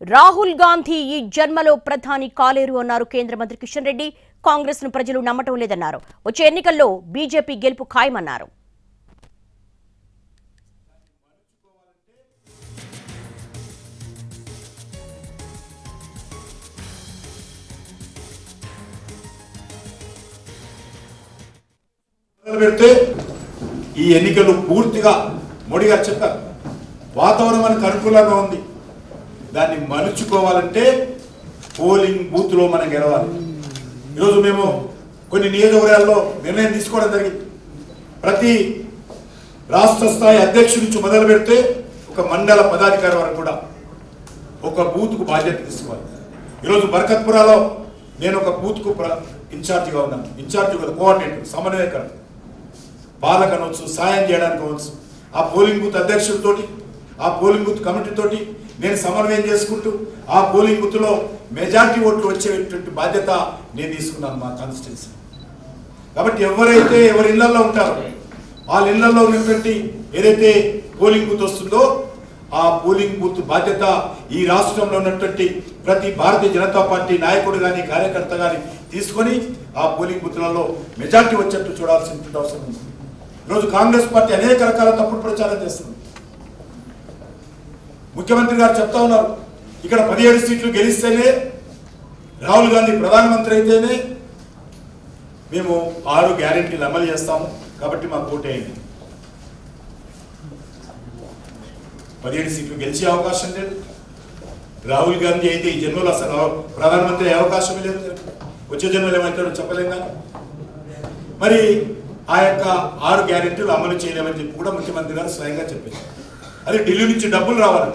రాహుల్ గాంధీ ఈ జన్మలో ప్రధాని కాలేరు అన్నారు కేంద్ర మంత్రి కిషన్ రెడ్డి. కాంగ్రెస్ ను ప్రజలు నమ్మటం లేదన్నారు. వచ్చే ఎన్నికల్లో బీజేపీ గెలుపు ఖాయమన్నారు. ఈ ఎన్నికలు పూర్తిగా మోడీ గారు చెప్పారు, వాతావరణం మనకు అనుకూలంగా ఉంది. దాన్ని మలుచుకోవాలంటే పోలింగ్ బూత్ లో మనం గెలవాలి. ఈరోజు మేము కొన్ని నియోజకవర్గాల్లో నిర్ణయం తీసుకోవడం జరిగింది. ప్రతి రాష్ట్ర స్థాయి అధ్యక్షుడి నుంచి మొదలు పెడితే ఒక మండల పదాధికారి వరకు కూడా ఒక బూత్కు బాధ్యత తీసుకోవాలి. ఈరోజు బర్కత్పురాలో నేను ఒక బూత్కు ఇన్ఛార్జిగా ఉన్నాను. ఇన్ఛార్జి కోఆర్డినేటర్, సమన్వయకరణ, పాలక అనవచ్చు, సాయం చేయడానికి అవచ్చు. ఆ పోలింగ్ బూత్ అధ్యక్షుడితోటి, ఆ పోలింగ్ బూత్ కమిటీతోటి నేను సమన్వయం చేసుకుంటూ ఆ పోలింగ్ బూత్లో మెజార్టీ ఓట్లు వచ్చేటువంటి బాధ్యత నేను తీసుకున్నాను మా కాన్స్టిట్యున్సీ. కాబట్టి ఎవరైతే ఎవరి ఇళ్లలో ఉంటారో వాళ్ళ ఇళ్లలో ఉన్నటువంటి ఏదైతే పోలింగ్ బూత్ వస్తుందో ఆ పోలింగ్ బూత్ బాధ్యత ఈ రాష్ట్రంలో ఉన్నటువంటి ప్రతి భారతీయ జనతా పార్టీ నాయకుడు కానీ కార్యకర్త కానీ తీసుకొని ఆ పోలింగ్ బూత్లలో మెజార్టీ వచ్చేట్టు చూడాల్సిన అవసరం ఉంది. ఈరోజు కాంగ్రెస్ పార్టీ అనేక రకాల తప్పుడు ప్రచారం చేస్తుంది. ముఖ్యమంత్రి గారు చెప్తా ఉన్నారు, ఇక్కడ 17 సీట్లు గెలిస్తేనే, రాహుల్ గాంధీ ప్రధానమంత్రి అయితేనే మేము 6 గ్యారెంటీలు అమలు చేస్తాము, కాబట్టి మాకు ఓటేయండి. 17 సీట్లు గెలిచే అవకాశం లేదు. రాహుల్ గాంధీ అయితే ఈ జన్మలో అసలు ప్రధానమంత్రి అయ్యే అవకాశమే లేదు. వచ్చే జన్మలో ఏమవుతాడో చెప్పలేం. కానీ మరి ఆ యొక్క 6 గ్యారెంటీలు అమలు చేయలేమని చెప్పి కూడా ముఖ్యమంత్రి గారు స్వయంగా చెప్పారు. అది ఢిల్లీ నుంచి డబ్బులు రావాలి.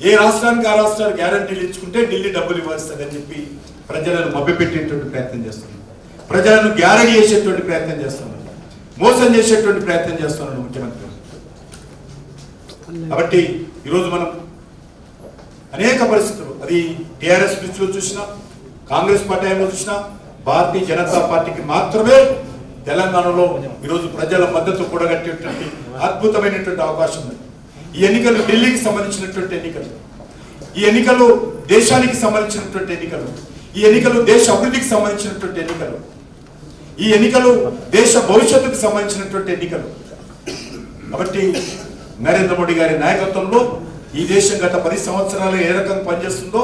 ఏ రాష్ట్రానికి ఆ రాష్ట్రాలు గ్యారెంటీలు ఇచ్చుకుంటే ఢిల్లీ డబ్బులు ఇవ్వస్తుందని చెప్పి ప్రజలను మభ్యపెట్టేటువంటి ప్రయత్నం చేస్తున్నారు. ప్రజలను గ్యారెంటీ చేసేటువంటి ప్రయత్నం చేస్తున్నారు. మోసం చేసేటువంటి ప్రయత్నం చేస్తున్నాడు ముఖ్యమంత్రి. కాబట్టి ఈరోజు మనం అనేక పరిస్థితులు, అది టీఆర్ఎస్ దృష్టిలో చూసినా, కాంగ్రెస్ పార్టీలో చూసినా, భారతీయ జనతా పార్టీకి మాత్రమే తెలంగాణలో ఈరోజు ప్రజల మద్దతు కూడగట్టేటువంటి అద్భుతమైనటువంటి అవకాశం ఉంది. ఈ ఎన్నికలు ఢిల్లీకి సంబంధించినటువంటి ఎన్నికలు, ఈ ఎన్నికలు దేశానికి సంబంధించినటువంటి ఎన్నికలు, ఈ ఎన్నికలు దేశ అభివృద్ధికి సంబంధించినటువంటి ఎన్నికలు, ఈ ఎన్నికలు దేశ భవిష్యత్తుకు సంబంధించినటువంటి ఎన్నికలు. కాబట్టి నరేంద్ర మోడీ గారి నాయకత్వంలో ఈ దేశం గత 10 సంవత్సరాలు ఏ రకంగా పనిచేస్తుందో